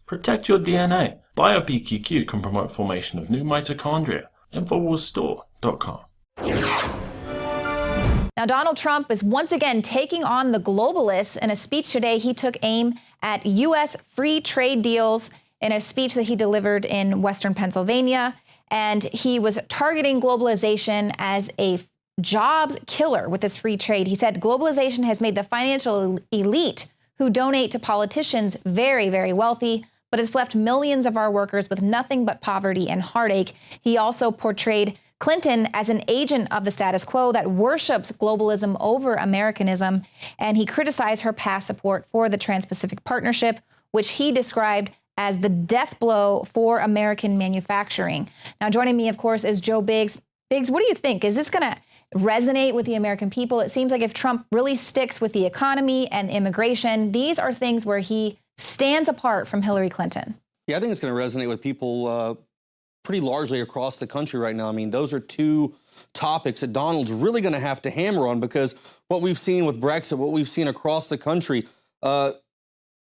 Protect your DNA. BioPQQ can promote formation of new mitochondria. Infowarsstore.com. Now, Donald Trump is once again taking on the globalists. In a speech today, he took aim at U.S. free trade deals in a speech that he delivered in Western Pennsylvania. And he was targeting globalization as a jobs killer with this free trade. He said globalization has made the financial elite who donate to politicians very, very wealthy, but it's left millions of our workers with nothing but poverty and heartache. He also portrayed Clinton as an agent of the status quo that worships globalism over Americanism, and he criticized her past support for the Trans-Pacific Partnership, which he described as the death blow for American manufacturing. Now, joining me, of course, is Joe Biggs. Biggs, what do you think? Is this going to resonate with the American people? It seems like if Trump really sticks with the economy and immigration, these are things where he stands apart from Hillary Clinton. Yeah, I think it's going to resonate with people pretty largely across the country right now. I mean, those are two topics that Donald's really going to have to hammer on, because what we've seen with Brexit, what we've seen across the country,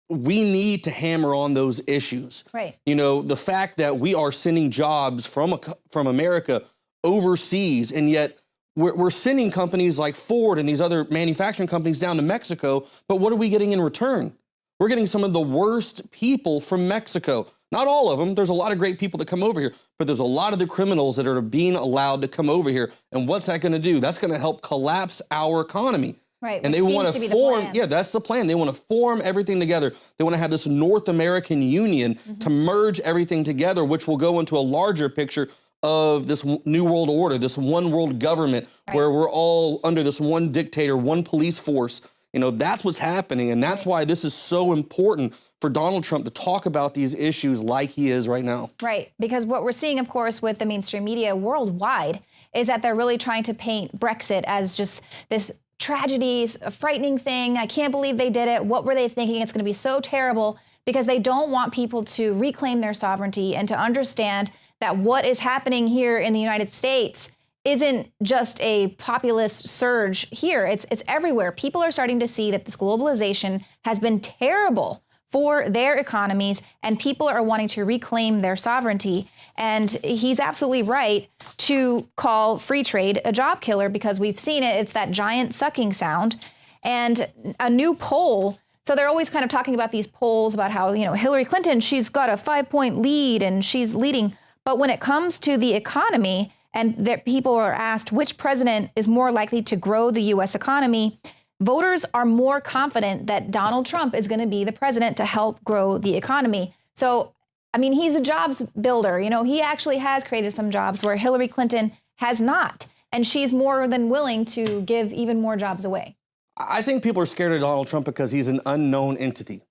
we need to hammer on those issues. Right. You know, the fact that we are sending jobs from America overseas, and yet we're sending companies like Ford and these other manufacturing companies down to Mexico, but what are we getting in return? We're getting some of the worst people from Mexico. Not all of them. There's a lot of great people that come over here, but there's a lot of the criminals that are being allowed to come over here. And what's that going to do? That's going to help collapse our economy. Right. And they want to form, yeah, that's the plan. They want to form everything together. They want to have this North American Union to merge everything together, which will go into a larger picture of this new world order, this one world government, where we're all under this one dictator, one police force. You know, that's what's happening. And that's why this is so important for Donald Trump to talk about these issues like he is right now. Right. Because what we're seeing, of course, with the mainstream media worldwide is that they're really trying to paint Brexit as just this tragedy, a frightening thing. I can't believe they did it. What were they thinking? It's going to be so terrible, because they don't want people to reclaim their sovereignty and to understand that what is happening here in the United States isn't just a populist surge here. It's everywhere. People are starting to see that this globalization has been terrible for their economies, and people are wanting to reclaim their sovereignty. And he's absolutely right to call free trade a job killer, because we've seen it. It's that giant sucking sound. And a new poll, so they're always kind of talking about these polls about how, you know, Hillary Clinton, she's got a 5-point lead and she's leading. But when it comes to the economy, and that people are asked which president is more likely to grow the U.S. economy, voters are more confident that Donald Trump is going to be the president to help grow the economy. So, I mean, he's a jobs builder. You know, he actually has created some jobs where Hillary Clinton has not. And she's more than willing to give even more jobs away. I think people are scared of Donald Trump because he's an unknown entity.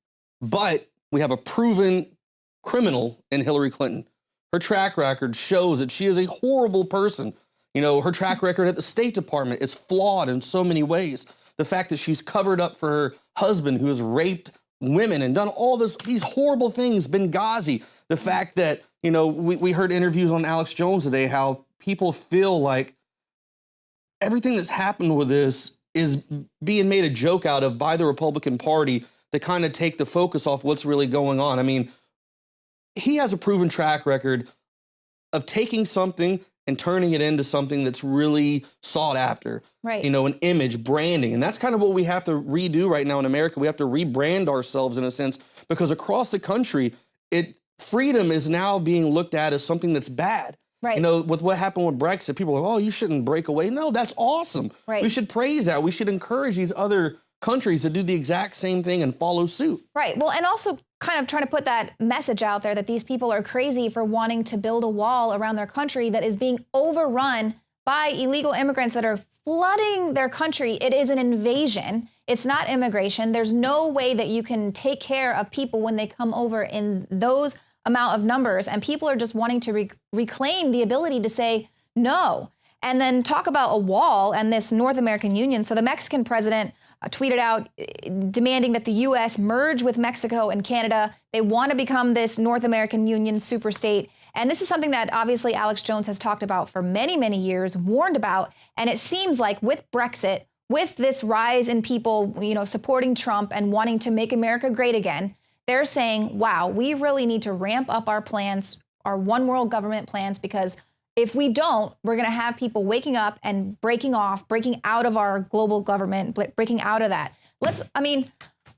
But we have a proven criminal in Hillary Clinton. Her track record shows that she is a horrible person. You know, her track record at the State Department is flawed in so many ways. The fact that she's covered up for her husband who has raped women and done all these horrible things, Benghazi. The fact that, you know, we heard interviews on Alex Jones today, how people feel like everything that's happened with this is being made a joke out of by the Republican Party to kind of take the focus off what's really going on. I mean, he has a proven track record of taking something and turning it into something that's really sought after. Right. You know, an image, branding. And that's kind of what we have to redo right now in America. We have to rebrand ourselves in a sense, because across the country, freedom is now being looked at as something that's bad. Right. You know, with what happened with Brexit, people are like, oh, you shouldn't break away. No, that's awesome. Right. We should praise that. We should encourage these other countries to do the exact same thing and follow suit. Right. Well, and also kind of trying to put that message out there that these people are crazy for wanting to build a wall around their country that is being overrun by illegal immigrants that are flooding their country. It is an invasion. It's not immigration. There's no way that you can take care of people when they come over in those amount of numbers. And people are just wanting to reclaim the ability to say no. And then talk about a wall and this North American Union. So the Mexican president tweeted out demanding that the U.S. merge with Mexico and Canada. They want to become this North American Union superstate. And this is something that obviously Alex Jones has talked about for many, many years, warned about. And it seems like with Brexit, with this rise in people, you know, supporting Trump and wanting to make America great again, they're saying, wow, we really need to ramp up our plans, our one world government plans, because if we don't, we're going to have people waking up and breaking out of our global government, breaking out of that.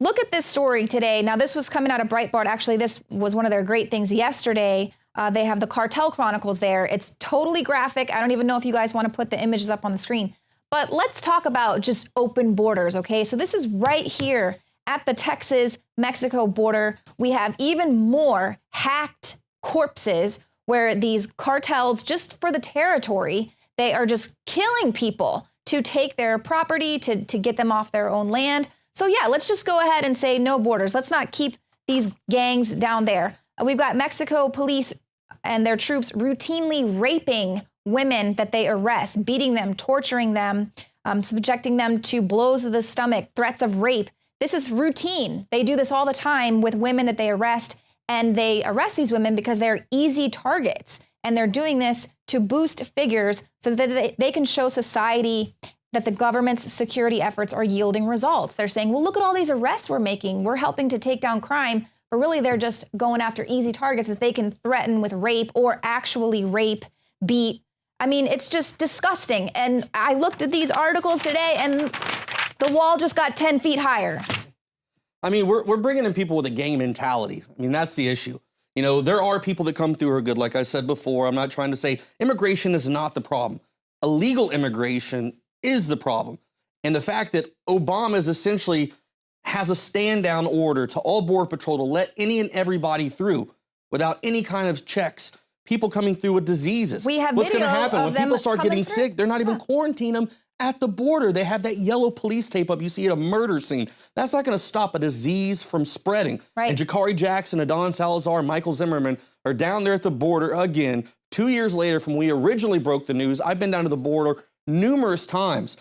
Look at this story today. Now, this was coming out of Breitbart. Actually, this was one of their great things yesterday. They have the Cartel Chronicles there. It's totally graphic. I don't even know if you guys want to put the images up on the screen. But let's talk about just open borders, okay? So this is right here at the Texas-Mexico border. We have even more hacked corpses where these cartels, just for the territory, they are just killing people to take their property, to get them off their own land. So yeah, let's just go ahead and say no borders. Let's not keep these gangs down there. We've got Mexico police and their troops routinely raping women that they arrest, beating them, torturing them, subjecting them to blows of the stomach, threats of rape. This is routine. They do this all the time with women that they arrest, and they arrest these women because they're easy targets. And they're doing this to boost figures so that they can show society that the government's security efforts are yielding results. They're saying, well, look at all these arrests we're making. We're helping to take down crime. But really, they're just going after easy targets that they can threaten with rape or actually rape, beat. I mean, it's just disgusting. And I looked at these articles today, and the wall just got 10 feet higher. I mean, we're bringing in people with a gang mentality. I mean, that's the issue. You know, there are people that come through who are good. Like I said before, I'm not trying to say immigration is not the problem. Illegal immigration is the problem. And the fact that Obama is essentially has a stand-down order to all Border Patrol to let any and everybody through without any kind of checks. People coming through with diseases. We have What's going to video happen of when them people start coming getting through? sick? They're not even quarantining them at the border. They have that yellow police tape up you see at a murder scene. That's not going to stop a disease from spreading. Right. And Jakari Jackson, Adon Salazar, and Michael Zimmerman are down there at the border again. 2 years later from when we originally broke the news, I've been down to the border numerous times,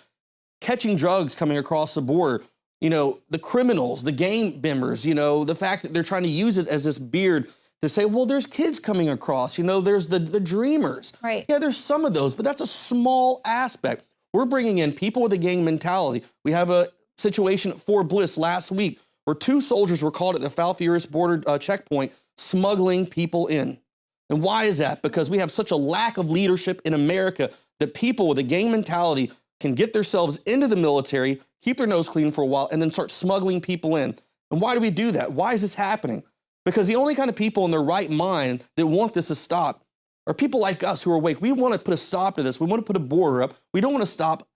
catching drugs coming across the border. You know, the criminals, the gang members, you know, the fact that they're trying to use it as this beard to say, well, there's kids coming across, you know, there's the dreamers. Right. Yeah, there's some of those, but that's a small aspect. We're bringing in people with a gang mentality. We have a situation at Fort Bliss last week where 2 soldiers were called at the Falfurrias border checkpoint smuggling people in. And why is that? Because we have such a lack of leadership in America that people with a gang mentality can get themselves into the military, keep their nose clean for a while, and then start smuggling people in. And why do we do that? Why is this happening? Because the only kind of people in their right mind that want this to stop are people like us who are awake. We want to put a stop to this. We want to put a border up. We don't want to stop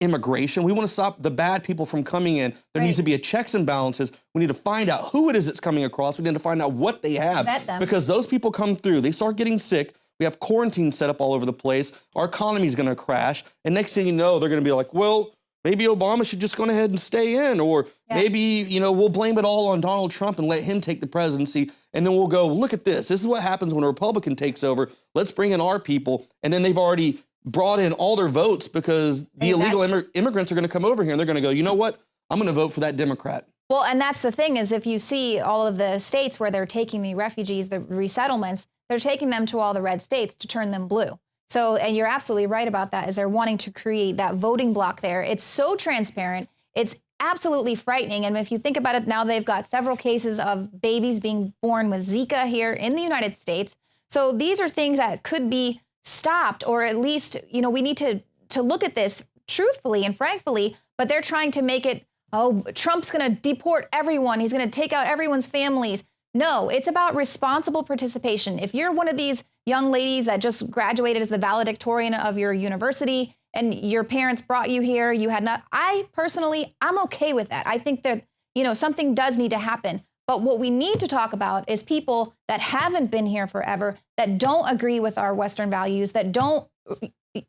immigration. We want to stop the bad people from coming in. There needs to be a checks and balances. We need to find out who it is that's coming across. We need to find out what they have. Vet them. Because those people come through, they start getting sick. We have quarantine set up all over the place. Our economy is going to crash. And next thing you know, they're going to be like, well, maybe Obama should just go ahead and stay in, or maybe, you know, we'll blame it all on Donald Trump and let him take the presidency. And then we'll go, look at this. This is what happens when a Republican takes over. Let's bring in our people. And then they've already brought in all their votes because the illegal immigrants are going to come over here and they're going to go, you know what? I'm going to vote for that Democrat. Well, and that's the thing is if you see all of the states where they're taking the refugees, the resettlements, they're taking them to all the red states to turn them blue. So, and you're absolutely right about that, is they're wanting to create that voting block there. It's so transparent. It's absolutely frightening. And if you think about it now, they've got several cases of babies being born with Zika here in the United States. So these are things that could be stopped, or at least, you know, we need to look at this truthfully and frankly, but they're trying to make it, oh, Trump's going to deport everyone. He's going to take out everyone's families. No, it's about responsible participation. If you're one of these young ladies that just graduated as the valedictorian of your university and your parents brought you here, you had not, I'm okay with that. I think that, you know, something does need to happen. But what we need to talk about is people that haven't been here forever, that don't agree with our Western values, that don't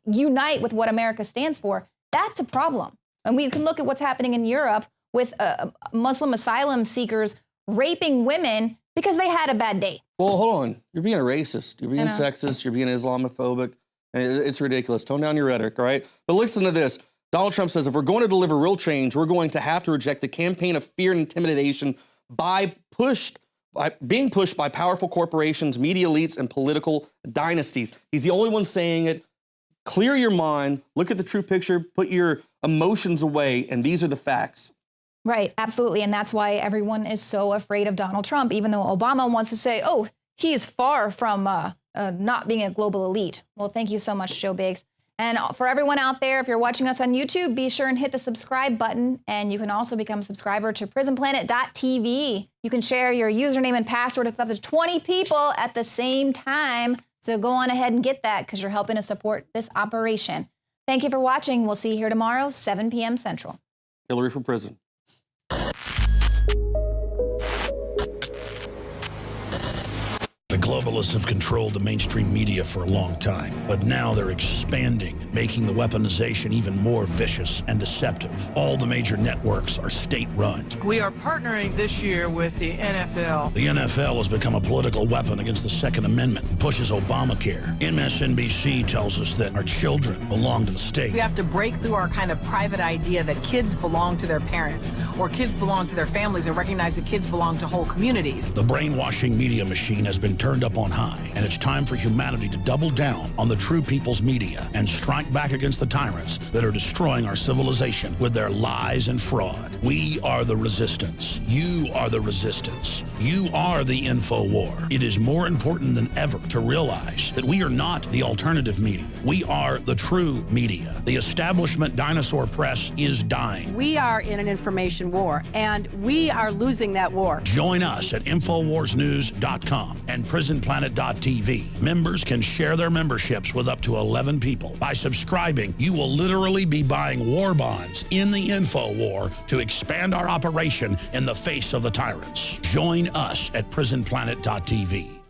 unite with what America stands for. That's a problem. And we can look at what's happening in Europe with Muslim asylum seekers raping women because they had a bad day. Well, hold on. You're being a racist. You're being sexist. You're being Islamophobic. It's ridiculous. Tone down your rhetoric, all right? But listen to this. Donald Trump says, if we're going to deliver real change, we're going to have to reject the campaign of fear and intimidation being pushed by powerful corporations, media elites, and political dynasties. He's the only one saying it. Clear your mind. Look at the true picture. Put your emotions away. And these are the facts. Right, absolutely. And that's why everyone is so afraid of Donald Trump, even though Obama wants to say, oh, he's far from not being a global elite. Well, thank you so much, Joe Biggs. And for everyone out there, if you're watching us on YouTube, be sure and hit the subscribe button. And you can also become a subscriber to prisonplanet.tv. You can share your username and password with up to 20 people at the same time. So go on ahead and get that because you're helping to support this operation. Thank you for watching. We'll see you here tomorrow, 7 p.m. Central. Hillary for prison. The globalists have controlled the mainstream media for a long time, but now they're expanding, making the weaponization even more vicious and deceptive. All the major networks are state-run. We are partnering this year with the NFL. The NFL has become a political weapon against the Second Amendment and pushes Obamacare. MSNBC tells us that our children belong to the state. We have to break through our kind of private idea that kids belong to their parents or kids belong to their families and recognize that kids belong to whole communities. The brainwashing media machine has been turned up on high, and it's time for humanity to double down on the true people's media and strike back against the tyrants that are destroying our civilization with their lies and fraud. We are the resistance. You are the resistance. You are the info war. It is more important than ever to realize that we are not the alternative media. We are the true media. The establishment dinosaur press is dying. We are in an information war, and we are losing that war. Join us at InfoWarsNews.com and PrisonPlanet.tv. Members can share their memberships with up to 11 people. By subscribing, you will literally be buying war bonds in the info war to expand our operation in the face of the tyrants. Join us at PrisonPlanet.tv.